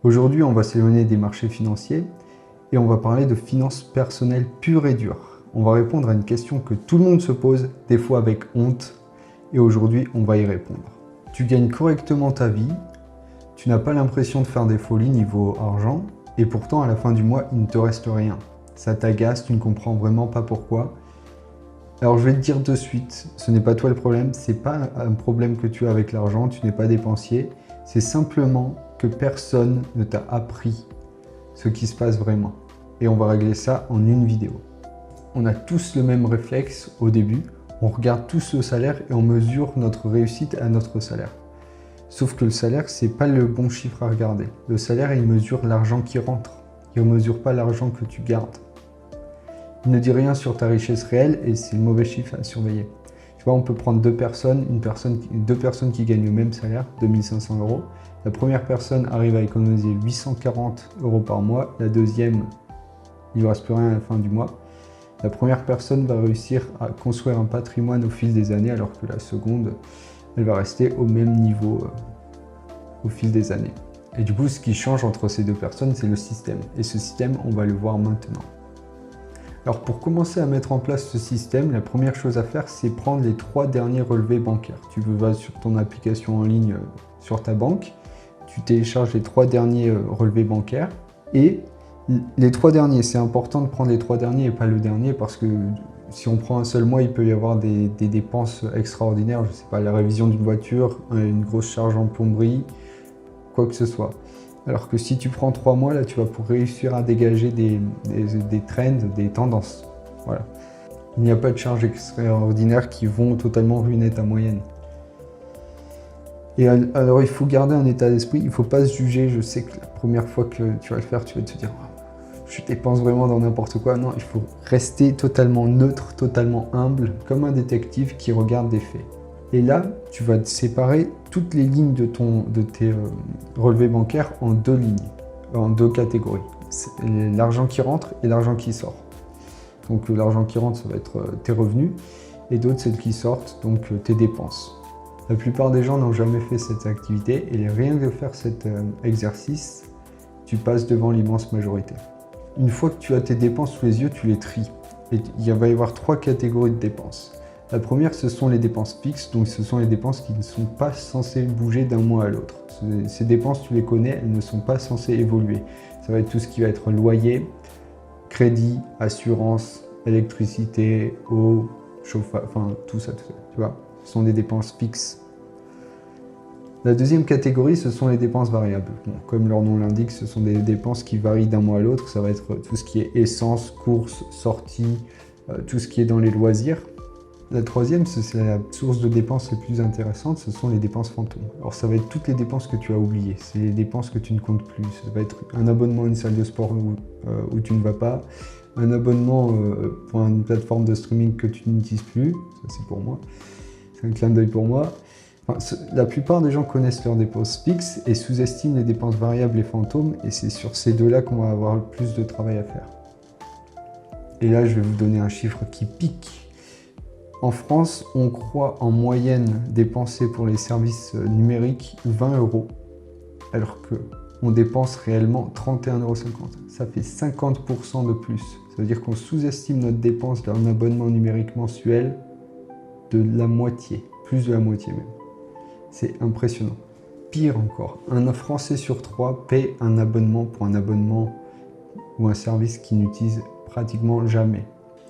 Aujourd'hui, on va s'éloigner des marchés financiers et on va parler de finances personnelles pures et dures. On va répondre à une question que tout le monde se pose, des fois avec honte, et aujourd'hui, on va y répondre. Tu gagnes correctement ta vie, tu n'as pas l'impression de faire des folies niveau argent, et pourtant, à la fin du mois, il ne te reste rien. Ça t'agace, tu ne comprends vraiment pas pourquoi. Alors, je vais te dire de suite, ce n'est pas toi le problème, c'est pas un problème que tu as avec l'argent, tu n'es pas dépensier, c'est simplement que personne ne t'a appris ce qui se passe vraiment. Et on va régler ça en une vidéo. On a tous le même réflexe au début, on regarde tous le salaire et on mesure notre réussite à notre salaire. Sauf que le salaire, c'est pas le bon chiffre à regarder. Le salaire, il mesure l'argent qui rentre, il ne mesure pas l'argent que tu gardes. Il ne dit rien sur ta richesse réelle et c'est le mauvais chiffre à surveiller. Tu vois, on peut prendre deux personnes qui gagnent le même salaire, 2500 €. La première personne arrive à économiser 840 € par mois, la deuxième, il ne lui reste plus rien à la fin du mois. La première personne va réussir à construire un patrimoine au fil des années, alors que la seconde, elle va rester au même niveau au fil des années. Et du coup, ce qui change entre ces deux personnes, c'est le système. Et ce système, on va le voir maintenant. Alors pour commencer à mettre en place ce système, la première chose à faire, c'est prendre les 3 derniers relevés bancaires. Tu vas sur ton application en ligne sur ta banque, tu télécharges les 3 derniers relevés bancaires et les 3 derniers, c'est important de prendre les 3 derniers et pas le dernier parce que si on prend un seul mois, il peut y avoir des dépenses extraordinaires, je ne sais pas, la révision d'une voiture, une grosse charge en plomberie, quoi que ce soit. Alors que si tu prends 3 mois, là, tu vas pour réussir à dégager des trends, des tendances. Voilà. Il n'y a pas de charges extraordinaires qui vont totalement ruiner ta moyenne. Et alors, il faut garder un état d'esprit, il ne faut pas se juger. Je sais que la première fois que tu vas le faire, tu vas te dire « je dépense vraiment dans n'importe quoi ». Non, il faut rester totalement neutre, totalement humble, comme un détective qui regarde des faits. Et là, tu vas séparer toutes les lignes de tes relevés bancaires en 2 lignes, en 2 catégories. L'argent qui rentre et l'argent qui sort. Donc l'argent qui rentre, ça va être tes revenus, et d'autres, celles qui sortent, donc tes dépenses. La plupart des gens n'ont jamais fait cette activité, et rien que faire cet exercice, tu passes devant l'immense majorité. Une fois que tu as tes dépenses sous les yeux, tu les tries. Et il va y avoir 3 catégories de dépenses. La première, ce sont les dépenses fixes, donc ce sont les dépenses qui ne sont pas censées bouger d'un mois à l'autre. Ces dépenses, tu les connais, elles ne sont pas censées évoluer. Ça va être tout ce qui va être loyer, crédit, assurance, électricité, eau, chauffage, enfin tout ça, tu vois. Ce sont des dépenses fixes. La deuxième catégorie, ce sont les dépenses variables. Bon, comme leur nom l'indique, ce sont des dépenses qui varient d'un mois à l'autre. Ça va être tout ce qui est essence, courses, sorties, tout ce qui est dans les loisirs. La troisième, c'est la source de dépenses les plus intéressantes, ce sont les dépenses fantômes. Alors ça va être toutes les dépenses que tu as oubliées, c'est les dépenses que tu ne comptes plus. Ça va être un abonnement à une salle de sport où tu ne vas pas, un abonnement pour une plateforme de streaming que tu n'utilises plus, ça c'est pour moi, c'est un clin d'œil pour moi. Enfin, la plupart des gens connaissent leurs dépenses fixes et sous-estiment les dépenses variables et fantômes, et c'est sur ces deux-là qu'on va avoir le plus de travail à faire. Et là, je vais vous donner un chiffre qui pique. En France, on croit en moyenne dépenser pour les services numériques 20 €, alors qu'on dépense réellement 31,50 €. Ça fait 50% de plus. Ça veut dire qu'on sous-estime notre dépense d'un abonnement numérique mensuel de la moitié, plus de la moitié même. C'est impressionnant. Pire encore, un Français sur 3 paie un abonnement pour un abonnement ou un service qu'il n'utilise pratiquement jamais.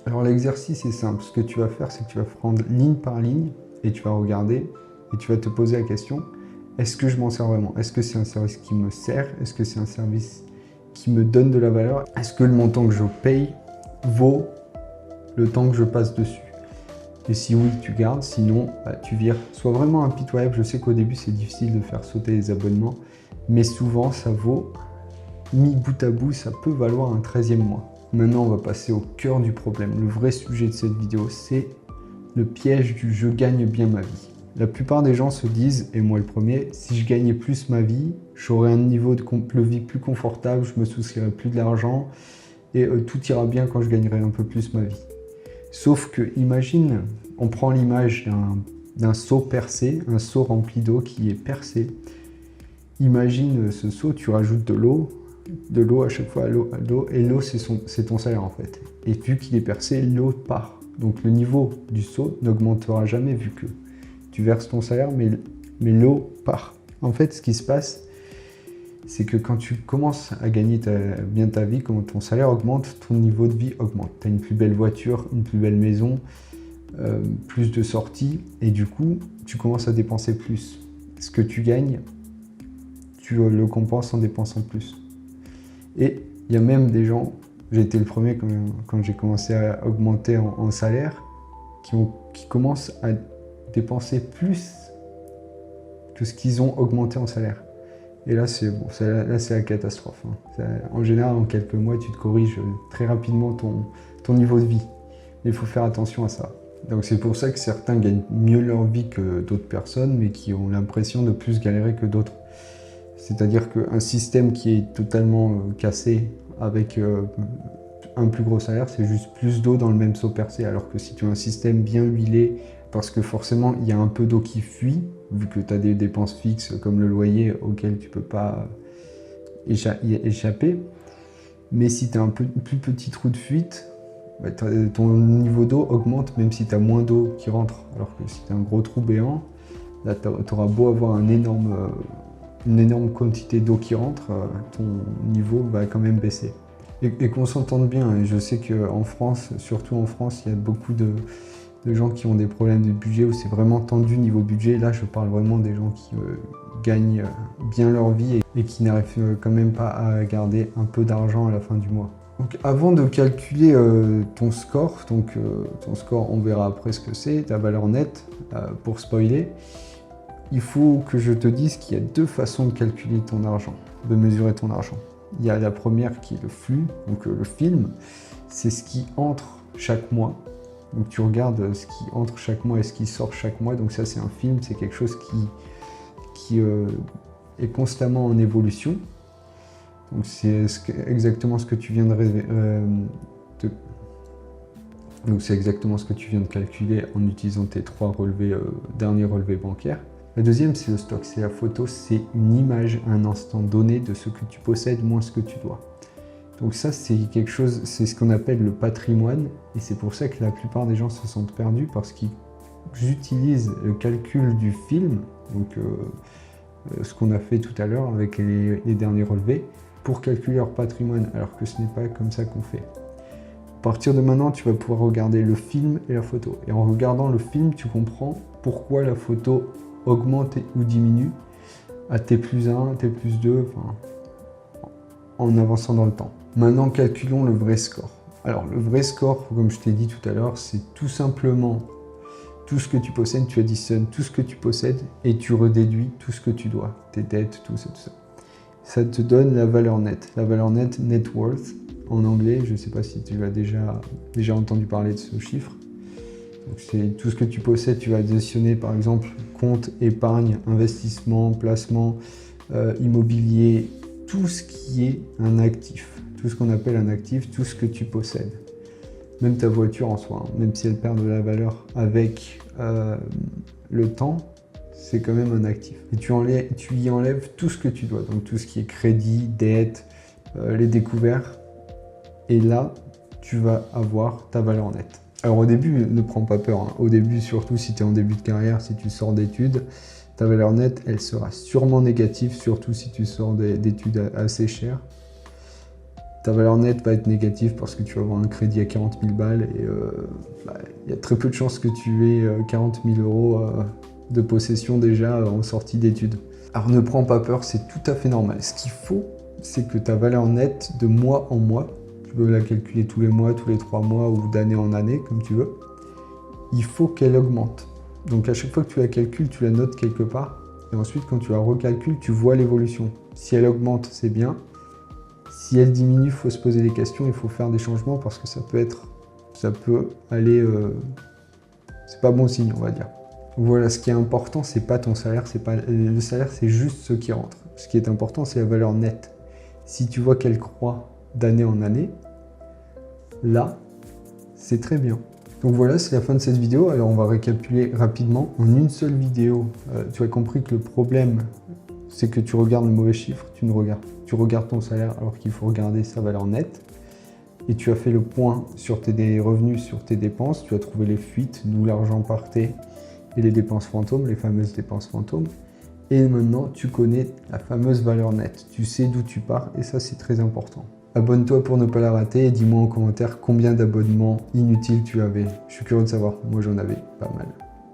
Alors l'exercice est simple, ce que tu vas faire, c'est que tu vas prendre ligne par ligne et tu vas regarder et tu vas te poser la question, est-ce que je m'en sers vraiment? Est-ce que c'est un service qui me sert? Est-ce que c'est un service qui me donne de la valeur? Est-ce que le montant que je paye vaut le temps que je passe dessus? Et si oui, tu gardes, sinon tu vires. Sois vraiment impitoyable, je sais qu'au début c'est difficile de faire sauter les abonnements, mais souvent ça vaut, mis bout à bout, ça peut valoir un 13e mois. Maintenant, on va passer au cœur du problème. Le vrai sujet de cette vidéo, c'est le piège du « je gagne bien ma vie ». La plupart des gens se disent, et moi le premier, si je gagnais plus ma vie, j'aurais un niveau de vie plus confortable, je me soucierais plus de l'argent, et tout ira bien quand je gagnerai un peu plus ma vie. Sauf que, imagine, on prend l'image d'un seau percé, un seau rempli d'eau qui est percé, imagine ce seau, tu rajoutes de l'eau à chaque fois, à l'eau, et l'eau c'est ton salaire en fait. Et vu qu'il est percé, l'eau part. Donc le niveau du seau n'augmentera jamais vu que tu verses ton salaire, mais l'eau part. En fait, ce qui se passe, c'est que quand tu commences à gagner bien ta vie, quand ton salaire augmente, ton niveau de vie augmente. Tu as une plus belle voiture, une plus belle maison, plus de sorties, et du coup, tu commences à dépenser plus. Ce que tu gagnes, tu le compenses en dépensant plus. Et il y a même des gens, j'ai été le premier quand j'ai commencé à augmenter en salaire, qui commencent à dépenser plus que ce qu'ils ont augmenté en salaire. Et là, c'est bon, là, c'est la catastrophe. Hein. En général, en quelques mois, tu te corriges très rapidement ton niveau de vie. Mais il faut faire attention à ça. Donc c'est pour ça que certains gagnent mieux leur vie que d'autres personnes, mais qui ont l'impression de plus galérer que d'autres. C'est-à-dire qu'un système qui est totalement cassé avec un plus gros salaire, c'est juste plus d'eau dans le même seau percé. Alors que si tu as un système bien huilé, parce que forcément il y a un peu d'eau qui fuit, vu que tu as des dépenses fixes comme le loyer auquel tu ne peux pas échapper. Mais si tu as un plus petit trou de fuite, bah, ton niveau d'eau augmente même si tu as moins d'eau qui rentre. Alors que si tu as un gros trou béant, là tu auras beau avoir une énorme quantité d'eau qui rentre, ton niveau va quand même baisser. Et qu'on s'entende bien, hein. Je sais qu'en France, surtout en France, il y a beaucoup de gens qui ont des problèmes de budget, où c'est vraiment tendu niveau budget. Là, je parle vraiment des gens qui gagnent bien leur vie et qui n'arrivent quand même pas à garder un peu d'argent à la fin du mois. Donc avant de calculer ton score, on verra après ce que c'est, ta valeur nette, pour spoiler, il faut que je te dise qu'il y a deux façons de calculer ton argent, de mesurer ton argent. Il y a la première qui est le flux, donc le film, c'est ce qui entre chaque mois. Donc tu regardes ce qui entre chaque mois et ce qui sort chaque mois. Donc ça, c'est un film, c'est quelque chose qui est constamment en évolution. Donc c'est exactement ce que tu viens donc c'est exactement ce que tu viens de calculer en utilisant tes trois derniers relevés bancaires. La deuxième, c'est le stock, c'est la photo, c'est une image à un instant donné de ce que tu possèdes moins ce que tu dois. Donc ça, c'est quelque chose, c'est ce qu'on appelle le patrimoine, et c'est pour ça que la plupart des gens se sentent perdus, parce qu'ils utilisent le calcul du film, donc ce qu'on a fait tout à l'heure avec les derniers relevés, pour calculer leur patrimoine, alors que ce n'est pas comme ça qu'on fait. À partir de maintenant, tu vas pouvoir regarder le film et la photo. Et en regardant le film, tu comprends pourquoi la photo augmente ou diminue à T+1, T+2, enfin, en avançant dans le temps. Maintenant, calculons le vrai score. Alors, le vrai score, comme je t'ai dit tout à l'heure, c'est tout simplement tout ce que tu possèdes, tu additionnes tout ce que tu possèdes et tu redéduis tout ce que tu dois, tes dettes, tout ça, tout ça. Ça te donne la valeur nette. La valeur nette, net worth, en anglais, je ne sais pas si tu as déjà entendu parler de ce chiffre. C'est tout ce que tu possèdes, tu vas additionner par exemple compte, épargne, investissement, placement, immobilier, tout ce qui est un actif, tout ce qu'on appelle un actif, tout ce que tu possèdes. Même ta voiture en soi, hein, même si elle perd de la valeur avec le temps, c'est quand même un actif. Et tu y enlèves tout ce que tu dois, donc tout ce qui est crédit, dette, les découverts. Et là, tu vas avoir ta valeur nette. Alors au début, ne prends pas peur. Hein. Au début, surtout si tu es en début de carrière, si tu sors d'études, ta valeur nette, elle sera sûrement négative, surtout si tu sors d'études assez chères. Ta valeur nette va être négative parce que tu vas avoir un crédit à 40 000 balles et y a très peu de chances que tu aies 40 000 euros de possession déjà en sortie d'études. Alors ne prends pas peur, c'est tout à fait normal. Ce qu'il faut, c'est que ta valeur nette de mois en mois, tu peux la calculer tous les mois, tous les 3 mois ou d'année en année, comme tu veux, il faut qu'elle augmente. Donc à chaque fois que tu la calcules, tu la notes quelque part, et ensuite quand tu la recalcules, tu vois l'évolution. Si elle augmente, c'est bien. Si elle diminue, il faut se poser des questions, il faut faire des changements parce que ça peut aller, c'est pas bon signe, on va dire. Voilà, ce qui est important, c'est pas ton salaire, le salaire, c'est juste ce qui rentre. Ce qui est important, c'est la valeur nette. Si tu vois qu'elle croît d'année en année, là, c'est très bien. Donc voilà, c'est la fin de cette vidéo. Alors on va récapituler rapidement. En une seule vidéo, tu as compris que le problème c'est que tu regardes le mauvais chiffre, tu regardes ton salaire alors qu'il faut regarder sa valeur nette. Et tu as fait le point sur tes revenus, sur tes dépenses, tu as trouvé les fuites, d'où l'argent partait, et les dépenses fantômes, les fameuses dépenses fantômes. Et maintenant, tu connais la fameuse valeur nette. Tu sais d'où tu pars et ça, c'est très important. Abonne-toi pour ne pas la rater et dis-moi en commentaire combien d'abonnements inutiles tu avais. Je suis curieux de savoir, moi j'en avais pas mal.